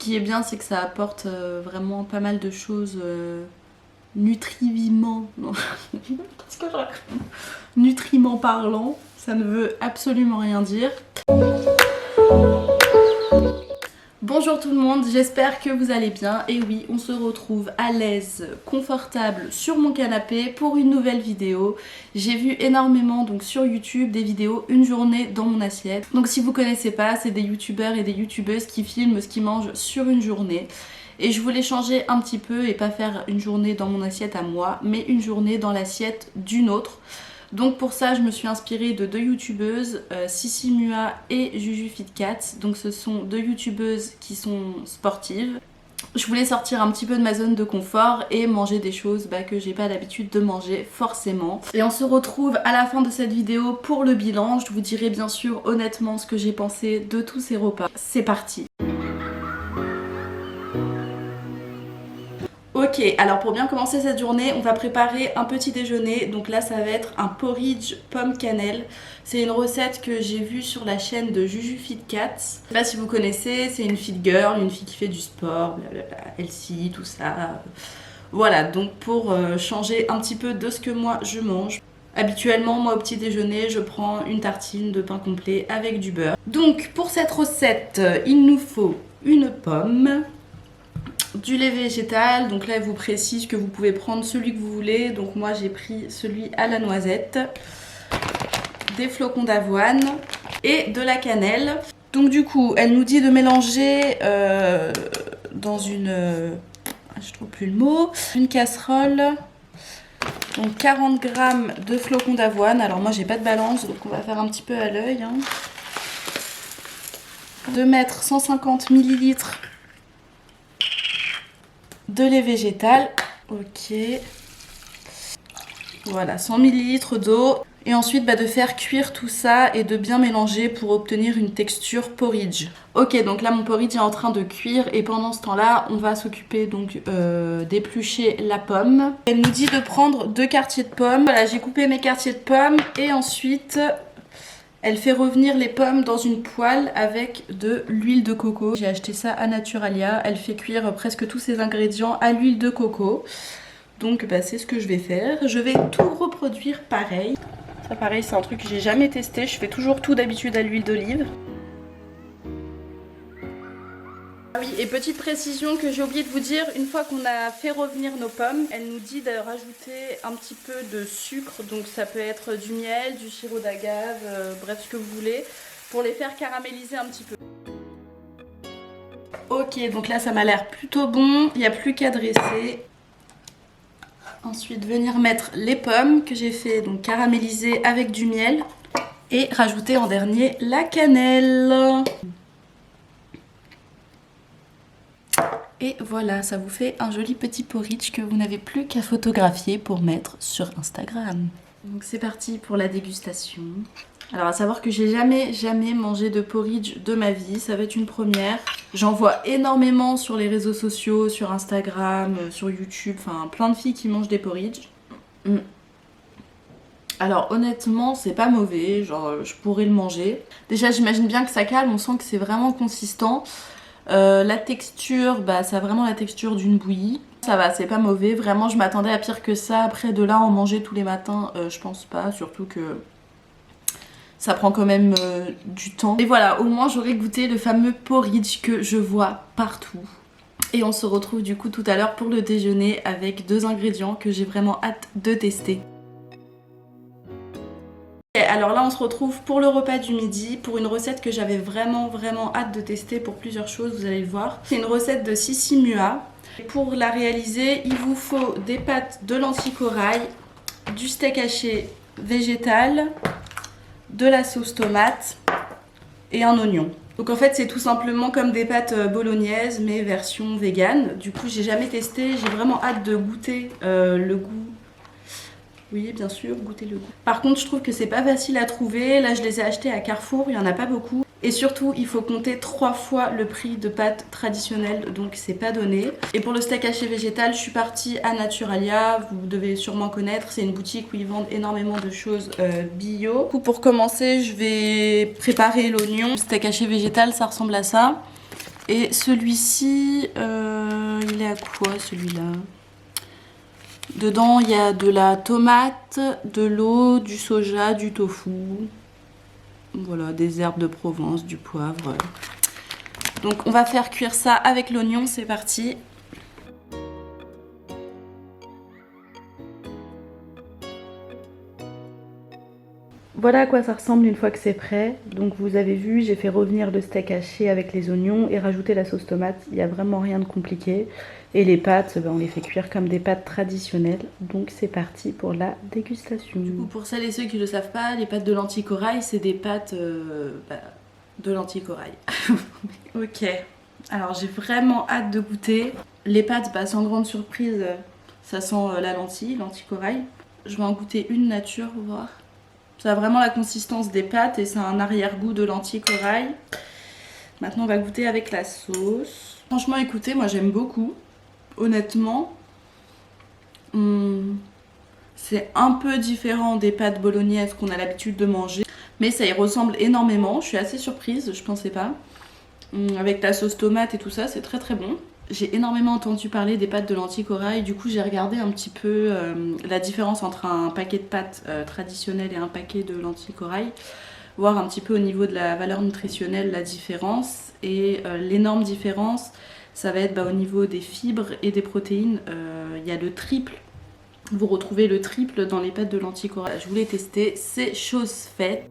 qui est bien, c'est que ça apporte vraiment pas mal de choses nutriments. Non. Qu'est-ce que je raconte? Nutriments parlant, ça ne veut absolument rien dire. Bonjour tout le monde, j'espère que vous allez bien. Et oui, on se retrouve à l'aise, confortable sur mon canapé pour une nouvelle vidéo. J'ai vu énormément donc sur YouTube des vidéos une journée dans mon assiette. Donc si vous connaissez pas, c'est des youtubeurs et des youtubeuses qui filment ce qu'ils mangent sur une journée. Et je voulais changer un petit peu et pas faire une journée dans mon assiette à moi, mais une journée dans l'assiette d'une autre. Donc pour ça je me suis inspirée de deux youtubeuses, Sissi Mua et Juju Fit Cat. Donc ce sont deux youtubeuses qui sont sportives. Je voulais sortir un petit peu de ma zone de confort et manger des choses que j'ai pas l'habitude de manger forcément. Et on se retrouve à la fin de cette vidéo pour le bilan. Je vous dirai bien sûr honnêtement ce que j'ai pensé de tous ces repas. C'est parti! Ok, alors pour bien commencer cette journée, on va préparer un petit déjeuner. Donc là, ça va être un porridge pomme cannelle. C'est une recette que j'ai vue sur la chaîne de Juju Fit Cat. Je sais pas si vous connaissez, c'est une fit girl, une fille qui fait du sport, blablabla, healthy, tout ça. Voilà, donc pour changer un petit peu de ce que moi je mange. Habituellement, moi au petit déjeuner, je prends une tartine de pain complet avec du beurre. Donc pour cette recette, il nous faut une pomme, du lait végétal, donc là elle vous précise que vous pouvez prendre celui que vous voulez, donc moi j'ai pris celui à la noisette, des flocons d'avoine et de la cannelle. Donc du coup elle nous dit de mélanger dans une, je trouve plus le mot, une casserole, donc 40 g de flocons d'avoine. Alors moi j'ai pas de balance donc on va faire un petit peu à l'œil, hein. De mettre 150 ml de lait végétal, ok, voilà, 100 ml d'eau, et ensuite de faire cuire tout ça et de bien mélanger pour obtenir une texture porridge. Ok, donc là mon porridge est en train de cuire et pendant ce temps là on va s'occuper donc d'éplucher la pomme. Elle nous dit de prendre 2 quartiers de pommes. Voilà, j'ai coupé mes quartiers de pommes et ensuite elle fait revenir les pommes dans une poêle avec de l'huile de coco. J'ai acheté ça à Naturalia. Elle fait cuire presque tous ses ingrédients à l'huile de coco. Donc c'est ce que je vais faire. Je vais tout reproduire pareil. Ça pareil, c'est un truc que j'ai jamais testé. Je fais toujours tout d'habitude à l'huile d'olive. Ah oui, et petite précision que j'ai oublié de vous dire, une fois qu'on a fait revenir nos pommes, elle nous dit de rajouter un petit peu de sucre, donc ça peut être du miel, du sirop d'agave, bref ce que vous voulez, pour les faire caraméliser un petit peu. Ok, donc là ça m'a l'air plutôt bon, il n'y a plus qu'à dresser. Ensuite venir mettre les pommes que j'ai fait donc caraméliser avec du miel et rajouter en dernier la cannelle. Et voilà, ça vous fait un joli petit porridge que vous n'avez plus qu'à photographier pour mettre sur Instagram. Donc c'est parti pour la dégustation. Alors à savoir que j'ai jamais mangé de porridge de ma vie, ça va être une première. J'en vois énormément sur les réseaux sociaux, sur Instagram, sur YouTube, enfin plein de filles qui mangent des porridge. Alors honnêtement c'est pas mauvais, genre je pourrais le manger. Déjà j'imagine bien que ça calme, on sent que c'est vraiment consistant. La texture, ça a vraiment la texture d'une bouillie. Ça va, c'est pas mauvais. Vraiment, je m'attendais à pire que ça. Après, de là, en manger tous les matins, je pense pas. Surtout que ça prend quand même du temps. Et voilà, au moins, j'aurais goûté le fameux porridge que je vois partout. Et on se retrouve du coup tout à l'heure pour le déjeuner avec 2 ingrédients que j'ai vraiment hâte de tester. Alors là on se retrouve pour le repas du midi, pour une recette que j'avais vraiment hâte de tester pour plusieurs choses, vous allez le voir. C'est une recette de Sissi Mua. Pour la réaliser, il vous faut des pâtes de lentilles corail, du steak haché végétal, de la sauce tomate et un oignon. Donc en fait c'est tout simplement comme des pâtes bolognaises mais version vegan. Du coup j'ai jamais testé, j'ai vraiment hâte de goûter le goût. Oui, bien sûr, goûtez le goût. Par contre, je trouve que c'est pas facile à trouver. Là, je les ai achetés à Carrefour, il y en a pas beaucoup. Et surtout, il faut compter 3 fois le prix de pâtes traditionnelles, donc c'est pas donné. Et pour le steak haché végétal, je suis partie à Naturalia, vous devez sûrement connaître. C'est une boutique où ils vendent énormément de choses bio. Du coup, pour commencer, je vais préparer l'oignon. Le steak haché végétal, ça ressemble à ça. Et celui-ci, il est à quoi celui-là? Dedans, il y a de la tomate, de l'eau, du soja, du tofu. Voilà, des herbes de Provence, du poivre. Donc on va faire cuire ça avec l'oignon, c'est parti. Voilà à quoi ça ressemble une fois que c'est prêt. Donc vous avez vu, j'ai fait revenir le steak haché avec les oignons et rajouter la sauce tomate. Il n'y a vraiment rien de compliqué. Et les pâtes, on les fait cuire comme des pâtes traditionnelles. Donc c'est parti pour la dégustation. Du coup, pour celles et ceux qui ne le savent pas, les pâtes de lentilles corail, c'est des pâtes de lentilles corail. Ok, alors j'ai vraiment hâte de goûter. Les pâtes, sans grande surprise, ça sent la lentille corail. Je vais en goûter une nature, voir. Ça a vraiment la consistance des pâtes et c'est un arrière-goût de lentilles corail. Maintenant on va goûter avec la sauce. Franchement écoutez, moi j'aime beaucoup. Honnêtement, c'est un peu différent des pâtes bolognaises qu'on a l'habitude de manger. Mais ça y ressemble énormément, je suis assez surprise, je pensais pas. Avec la sauce tomate et tout ça, c'est très très bon. J'ai énormément entendu parler des pâtes de lentilles corail, du coup j'ai regardé un petit peu la différence entre un paquet de pâtes traditionnelles et un paquet de lentilles corail, voir un petit peu au niveau de la valeur nutritionnelle la différence. Et l'énorme différence, ça va être au niveau des fibres et des protéines, il y a le triple. Vous retrouvez le triple dans les pâtes de lentilles corail. Je voulais tester, c'est chose faite.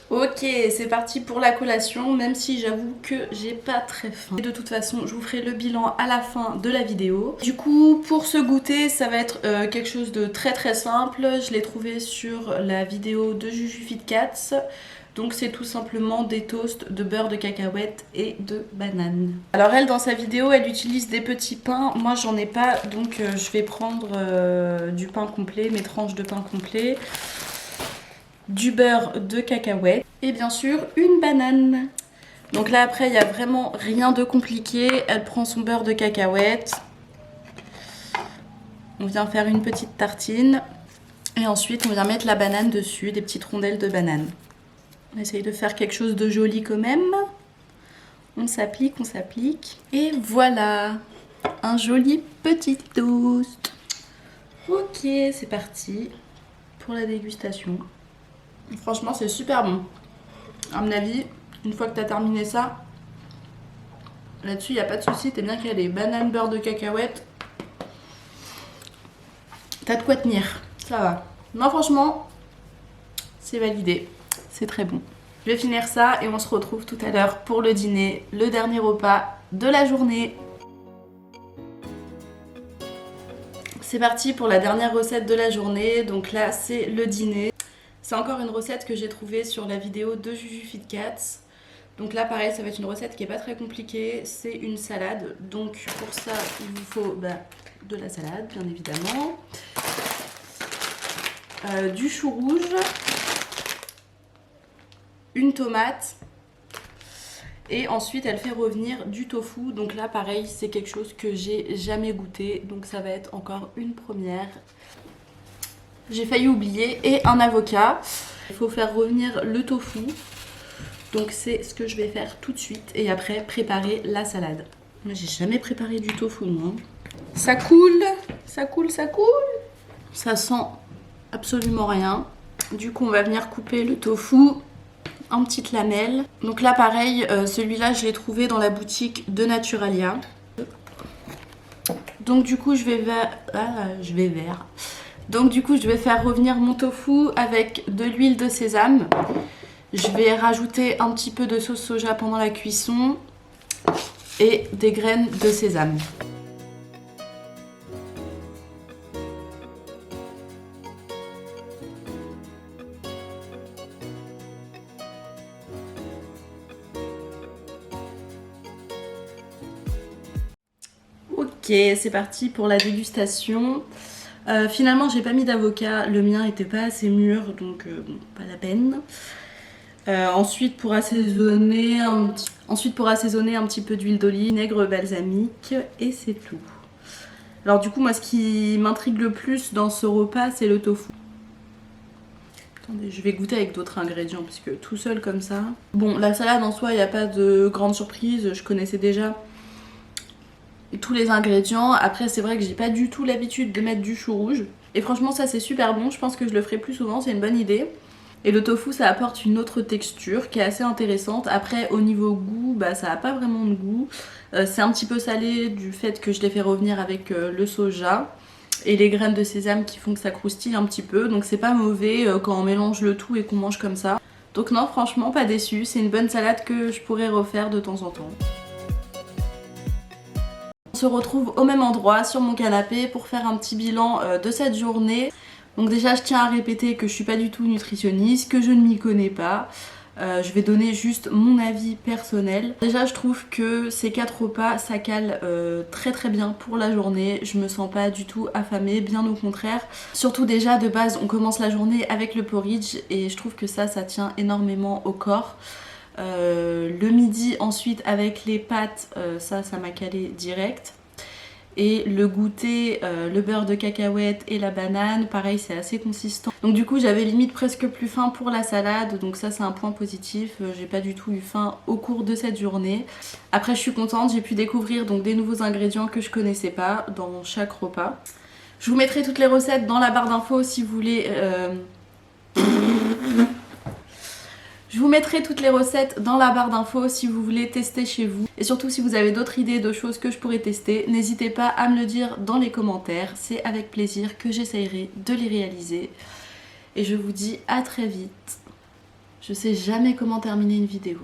Ok, c'est parti pour la collation, même si j'avoue que j'ai pas très faim. Et de toute façon, je vous ferai le bilan à la fin de la vidéo. Du coup, pour ce goûter, ça va être quelque chose de très très simple. Je l'ai trouvé sur la vidéo de Juju Fit Cats. Donc c'est tout simplement des toasts de beurre de cacahuète et de banane. Alors elle, dans sa vidéo, elle utilise des petits pains. Moi, j'en ai pas, donc je vais prendre du pain complet, mes tranches de pain complet. Du beurre de cacahuète et bien sûr une banane. Donc là après il n'y a vraiment rien de compliqué. Elle prend son beurre de cacahuète, on vient faire une petite tartine et ensuite on vient mettre la banane dessus, des petites rondelles de banane. On essaye de faire quelque chose de joli quand même. On s'applique et voilà, un joli petit toast. Ok, c'est parti pour la dégustation. Franchement, c'est super bon. À mon avis, une fois que tu as terminé ça, là-dessus, il n'y a pas de souci. T'es bien calé. Banane, beurre de cacahuète. T'as de quoi tenir. Ça va. Non, franchement, c'est validé. C'est très bon. Je vais finir ça et on se retrouve tout à l'heure pour le dîner, le dernier repas de la journée. C'est parti pour la dernière recette de la journée. Donc là, c'est le dîner. C'est encore une recette que j'ai trouvée sur la vidéo de Juju Fit Cats. Donc là pareil, ça va être une recette qui n'est pas très compliquée. C'est une salade. Donc pour ça, il vous faut de la salade, bien évidemment. Du chou rouge. Une tomate. Et ensuite, elle fait revenir du tofu. Donc là pareil, c'est quelque chose que j'ai jamais goûté. Donc ça va être encore une première. J'ai failli oublier, et un avocat. Il faut faire revenir le tofu. Donc c'est ce que je vais faire tout de suite. Et après, préparer la salade. Moi, j'ai jamais préparé du tofu, moi. Ça coule, ça coule, ça coule. Ça sent absolument rien. Du coup, on va venir couper le tofu en petites lamelles. Donc là, pareil, celui-là, je l'ai trouvé dans la boutique de Naturalia. Donc du coup, je vais faire revenir mon tofu avec de l'huile de sésame. Je vais rajouter un petit peu de sauce soja pendant la cuisson et des graines de sésame. Ok, c'est parti pour la dégustation. Finalement, j'ai pas mis d'avocat, le mien était pas assez mûr, donc bon, pas la peine. Ensuite, pour assaisonner un petit peu d'huile d'olive, vinaigre balsamique, et c'est tout. Alors du coup, moi, ce qui m'intrigue le plus dans ce repas, c'est le tofu. Attendez, je vais goûter avec d'autres ingrédients parce que tout seul comme ça... Bon, la salade en soi, il n'y a pas de grande surprise, je connaissais déjà tous les ingrédients. Après, c'est vrai que j'ai pas du tout l'habitude de mettre du chou rouge. Et franchement, ça c'est super bon, je pense que je le ferai plus souvent, c'est une bonne idée. Et le tofu, ça apporte une autre texture qui est assez intéressante. Après, au niveau goût, bah ça a pas vraiment de goût. C'est un petit peu salé du fait que je l'ai fait revenir avec le soja et les graines de sésame qui font que ça croustille un petit peu. Donc c'est pas mauvais quand on mélange le tout et qu'on mange comme ça. Donc non, franchement, pas déçue. C'est une bonne salade que je pourrais refaire de temps en temps. On se retrouve au même endroit sur mon canapé pour faire un petit bilan de cette journée. Donc déjà je tiens à répéter que je suis pas du tout nutritionniste, que je ne m'y connais pas. Je vais donner juste mon avis personnel. Déjà je trouve que ces 4 repas ça cale très très bien pour la journée. Je me sens pas du tout affamée, bien au contraire. Surtout déjà de base on commence la journée avec le porridge et je trouve que ça tient énormément au corps. Le midi ensuite avec les pâtes, ça m'a calé direct. Et le goûter, le beurre de cacahuète et la banane, pareil c'est assez consistant. Donc du coup j'avais limite presque plus faim pour la salade, donc ça c'est un point positif. J'ai pas du tout eu faim au cours de cette journée. Après je suis contente, j'ai pu découvrir donc des nouveaux ingrédients que je connaissais pas dans chaque repas. Je vous mettrai toutes les recettes dans la barre d'infos si vous voulez... Je vous mettrai toutes les recettes dans la barre d'infos si vous voulez tester chez vous. Et surtout si vous avez d'autres idées de choses que je pourrais tester, n'hésitez pas à me le dire dans les commentaires. C'est avec plaisir que j'essayerai de les réaliser. Et je vous dis à très vite. Je sais jamais comment terminer une vidéo.